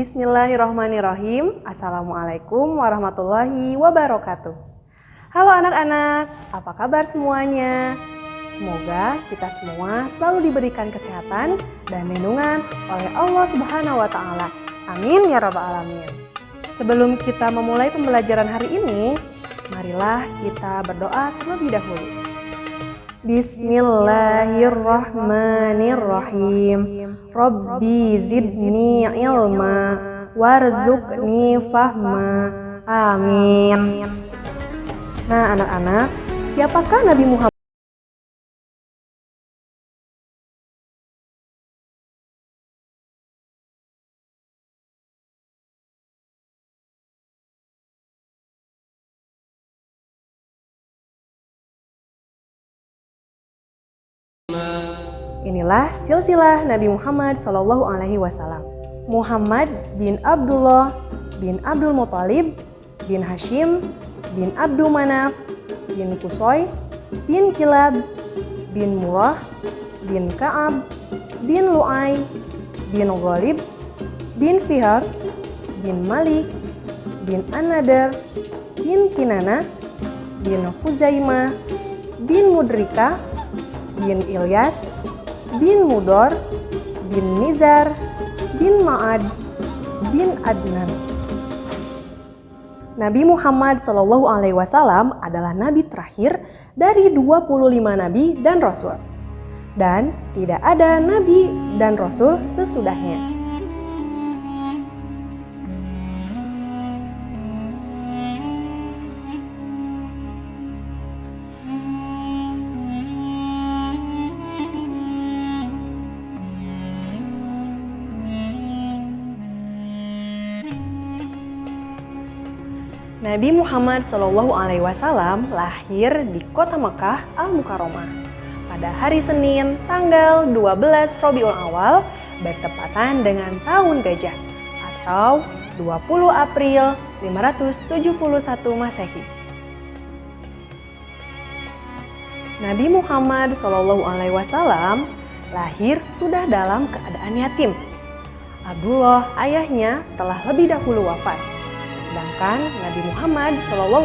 Bismillahirrahmanirrahim. Assalamualaikum warahmatullahi wabarakatuh. Halo anak-anak, apa kabar semuanya? Semoga kita semua selalu diberikan kesehatan dan lindungan oleh Allah Subhanahu wa Ta'ala. Amin ya Rabbal Alamin. Sebelum kita memulai pembelajaran hari ini, marilah kita berdoa terlebih dahulu. Bismillahirrahmanirrahim. Rabbi zidni ilma warzuqni fahma. Amin. Nah anak-anak, siapakah Nabi Muhammad? Inilah silsilah Nabi Muhammad SAW. Muhammad bin Abdullah bin Abdul Muthalib bin Hashim bin Abdul Manaf bin Qusay bin Kilab bin Murrah bin Ka'ab bin Lu'ay bin Ghalib bin Fihr bin Malik bin An-Nadar bin Kinana bin Khuzaimah bin Mudrika bin Ilyas bin Mudor bin Nizar bin Ma'ad bin Adnan. Nabi Muhammad SAW adalah nabi terakhir dari 25 nabi dan rasul. Dan tidak ada nabi dan rasul sesudahnya. Nabi Muhammad SAW lahir di kota Mekah Al-Mukarramah pada hari Senin tanggal 12 Rabiul Awal bertepatan dengan tahun gajah atau 20 April 571 Masehi. Nabi Muhammad SAW lahir sudah dalam keadaan yatim. Abdullah ayahnya telah lebih dahulu wafat. Sedangkan Nabi Muhammad SAW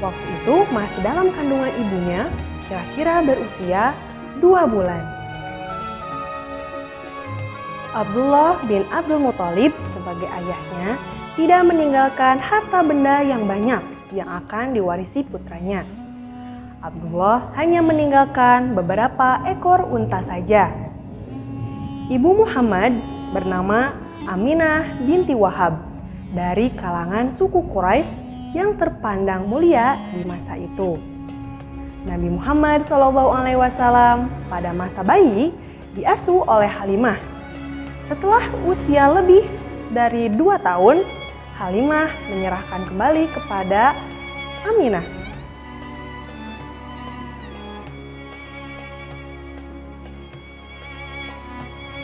waktu itu masih dalam kandungan ibunya, kira-kira berusia 2 bulan. Abdullah bin Abdul Muthalib sebagai ayahnya tidak meninggalkan harta benda yang banyak yang akan diwarisi putranya. Abdullah hanya meninggalkan beberapa ekor unta saja. Ibu Muhammad bernama Aminah binti Wahab dari kalangan suku Quraisy yang terpandang mulia di masa itu. Nabi Muhammad SAW pada masa bayi diasuh oleh Halimah. Setelah usia lebih dari 2 tahun, Halimah menyerahkan kembali kepada Aminah.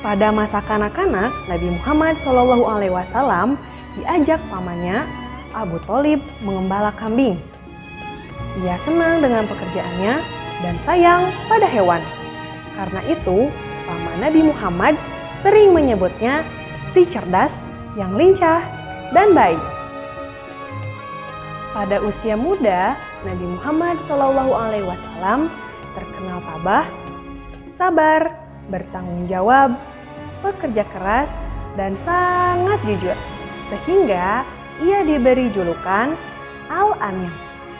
Pada masa kanak-kanak, Nabi Muhammad SAW diajak pamannya Abu Thalib mengembala kambing. Ia senang dengan pekerjaannya dan sayang pada hewan. Karena itu, paman Nabi Muhammad sering menyebutnya si cerdas yang lincah dan baik. Pada usia muda, Nabi Muhammad SAW terkenal tabah, sabar, bertanggung jawab, bekerja keras, dan sangat jujur. Sehingga ia diberi julukan Al-Amin,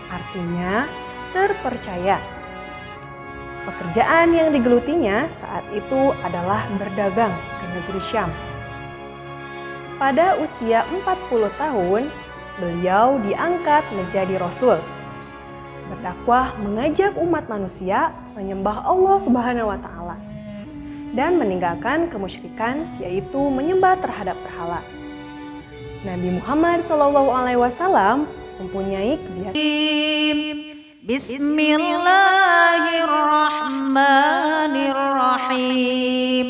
artinya terpercaya. Pekerjaan yang digelutinya saat itu adalah berdagang ke negeri Syam. Pada usia 40 tahun, beliau diangkat menjadi Rasul. Berdakwah mengajak umat manusia menyembah Allah Subhanahu wa Ta'ala dan meninggalkan kemusyrikan, yaitu menyembah terhadap berhala. Nabi Muhammad SAW mempunyai kebiasaan. Bismillahirrahmanirrahim.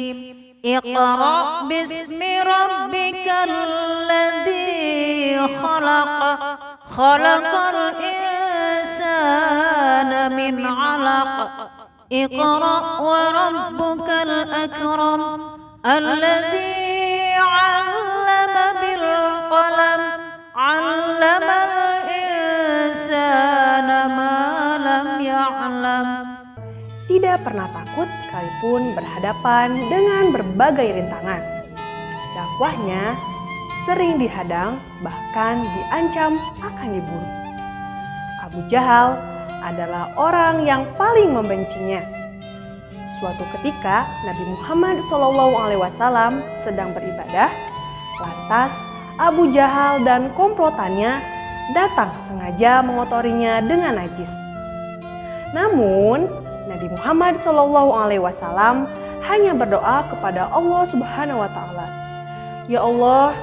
Iqra' bismi rabbikal ladzi khalaq. Khalaqal insana min 'alaq. Iqra' wa rabbukal akram. Alladzi 'allama tidak pernah takut sekalipun berhadapan dengan berbagai rintangan. Dakwahnya sering dihadang, bahkan diancam akan dibunuh. Abu Jahal adalah orang yang paling membencinya. Suatu ketika Nabi Muhammad SAW sedang beribadah, lantas Abu Jahal dan komplotannya datang sengaja mengotorinya dengan najis. Namun Nabi Muhammad SAW hanya berdoa kepada Allah Subhanahu wa Ta'ala, "Ya Allah,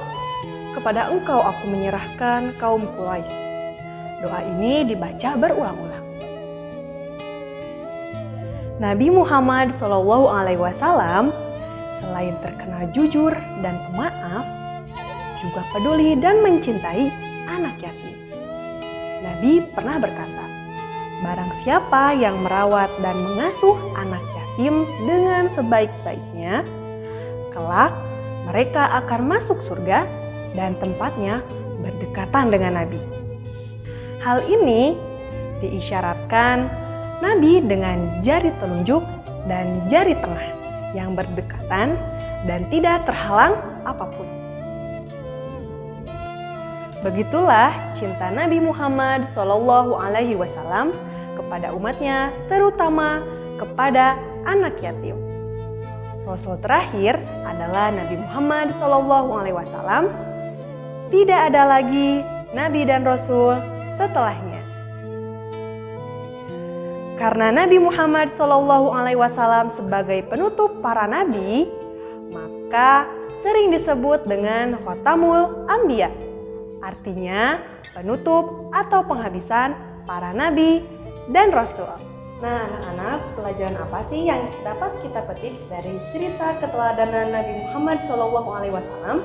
kepada Engkau aku menyerahkan kaum Quraisy." Doa ini dibaca berulang-ulang. Nabi Muhammad SAW selain terkenal jujur dan pemaaf, juga peduli dan mencintai anak yatim. Nabi pernah berkata, "Barang siapa yang merawat dan mengasuh anak yatim dengan sebaik-baiknya, kelak mereka akan masuk surga dan tempatnya berdekatan dengan Nabi." Hal ini diisyaratkan Nabi dengan jari telunjuk dan jari tengah yang berdekatan dan tidak terhalang apapun. Begitulah cinta Nabi Muhammad SAW kepada umatnya, terutama kepada anak yatim. Rasul terakhir adalah Nabi Muhammad SAW. Tidak ada lagi Nabi dan Rasul setelahnya. Karena Nabi Muhammad SAW sebagai penutup para nabi, maka sering disebut dengan Khotamul Anbiya, artinya penutup atau penghabisan para nabi dan rasul. Nah, anak-anak, pelajaran apa sih yang dapat kita petik dari cerita keteladanan Nabi Muhammad SAW?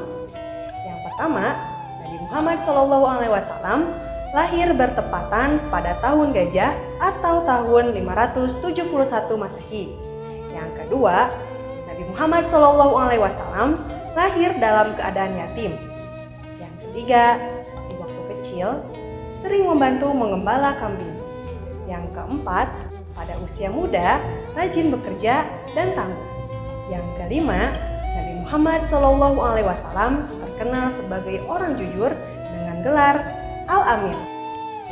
Yang pertama, Nabi Muhammad SAW lahir bertepatan pada tahun gajah atau tahun 571 Masehi. Yang kedua, Nabi Muhammad SAW lahir dalam keadaan yatim. Yang ketiga, di waktu kecil sering membantu mengembala kambing. Yang keempat, pada usia muda rajin bekerja dan tangguh. Yang kelima, Nabi Muhammad SAW terkenal sebagai orang jujur dengan gelar Al-Amin.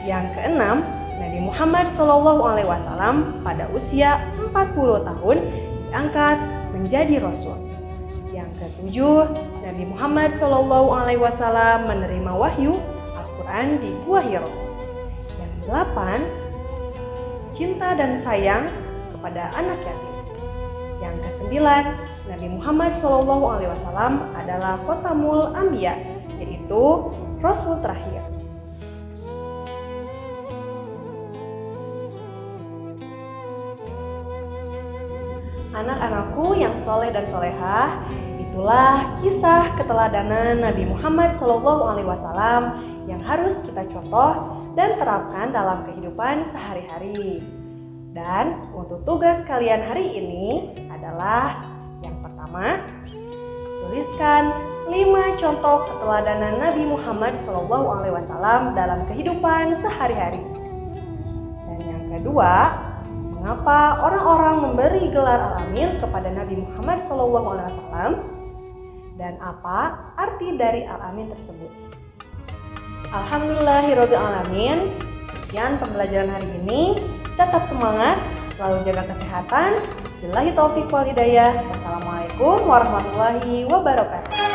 Yang keenam, Nabi Muhammad SAW pada usia 40 tahun diangkat menjadi Rasul. Yang ketujuh, Nabi Muhammad SAW menerima wahyu Al-Quran di Gua Hiro. Yang delapan, cinta dan sayang kepada anak yatim. Yang kesembilan, Nabi Muhammad SAW adalah Khotamul Anbiya, yaitu Rasul terakhir. Anak-anakku yang soleh dan solehah, itulah kisah keteladanan Nabi Muhammad SAW yang harus kita contoh dan terapkan dalam kehidupan sehari-hari. Dan untuk tugas kalian hari ini adalah yang pertama, tuliskan 5 contoh keteladanan Nabi Muhammad SAW dalam kehidupan sehari-hari. Dan yang kedua, mengapa orang-orang memberi gelar Al-Amin kepada Nabi Muhammad SAW dan apa arti dari Al-Amin tersebut? Alhamdulillahirrabbilalamin. Sekian pembelajaran hari ini. Tetap semangat, selalu jaga kesehatan. Billahi taufiq wal hidayah. Wassalamualaikum warahmatullahi wabarakatuh.